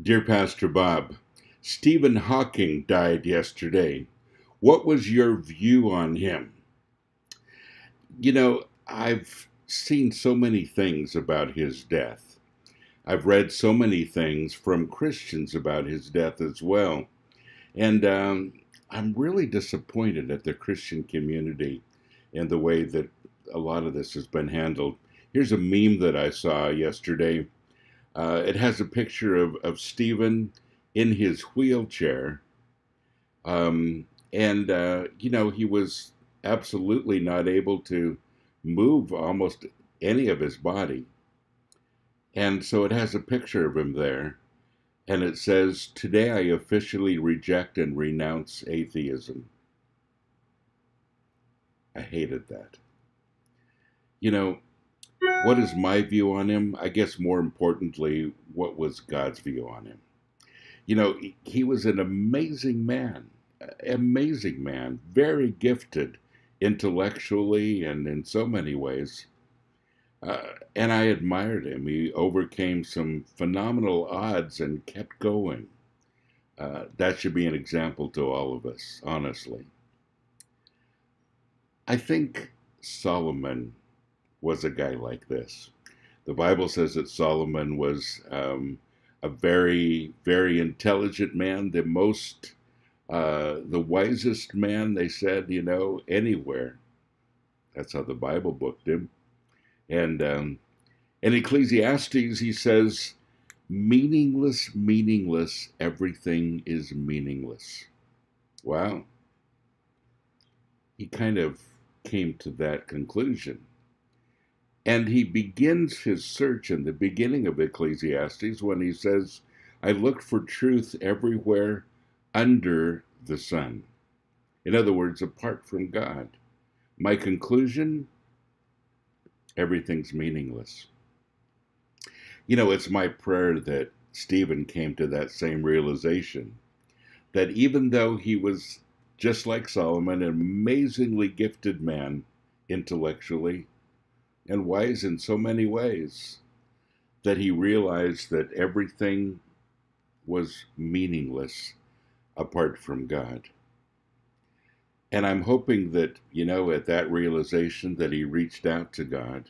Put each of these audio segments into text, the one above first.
Dear Pastor Bob, Stephen Hawking died yesterday. What was your view on him? I've seen so many things about his death. I've read so many things from Christians about his death as well. And I'm really disappointed at the Christian community and the way that a lot of this has been handled. Here's a meme that I saw yesterday. It has a picture of Stephen in his wheelchair. He was absolutely not able to move almost any of his body. And so it has a picture of him there. And it says, "Today I officially reject and renounce atheism." I hated that. What is my view on him? I guess more importantly, what was God's view on him? He was an amazing man, very gifted intellectually and in so many ways. And I admired him. He overcame some phenomenal odds and kept going. That should be an example to all of us, honestly. I think Solomon was a guy like this. The Bible says that Solomon was a very, very intelligent man, the wisest man, they said, anywhere. That's how the Bible booked him. And in Ecclesiastes, he says, meaningless, meaningless, everything is meaningless. Wow. He kind of came to that conclusion. And he begins his search in the beginning of Ecclesiastes when he says, I looked for truth everywhere under the sun. In other words, apart from God. My conclusion, everything's meaningless. It's my prayer that Stephen came to that same realization, that even though he was just like Solomon, an amazingly gifted man intellectually, and wise in so many ways, that he realized that everything was meaningless apart from God. And I'm hoping that, at that realization that he reached out to God.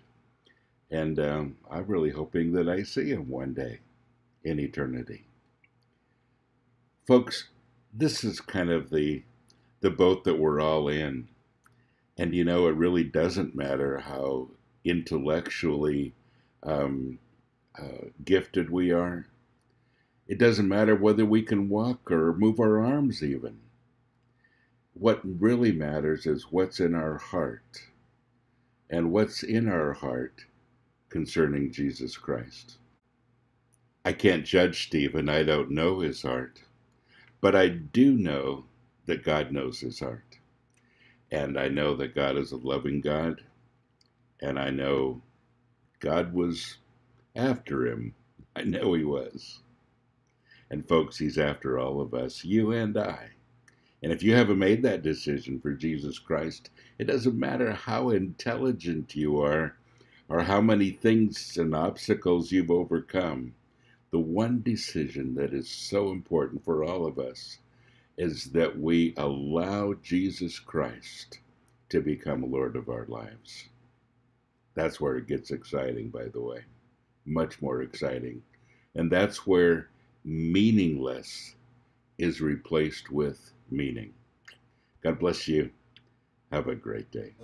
And I'm really hoping that I see him one day in eternity. Folks, this is kind of the boat that we're all in. And, it really doesn't matter how intellectually gifted we are. It doesn't matter whether we can walk or move our arms even. What really matters is what's in our heart, and what's in our heart concerning Jesus Christ. I can't judge Stephen. I don't know his heart, but I do know that God knows his heart. And I know that God is a loving God. And I know God was after him. I know he was. And folks, he's after all of us, you and I. And if you haven't made that decision for Jesus Christ, it doesn't matter how intelligent you are or how many things and obstacles you've overcome. The one decision that is so important for all of us is that we allow Jesus Christ to become Lord of our lives. That's where it gets exciting, by the way. Much more exciting. And that's where meaningless is replaced with meaning. God bless you. Have a great day.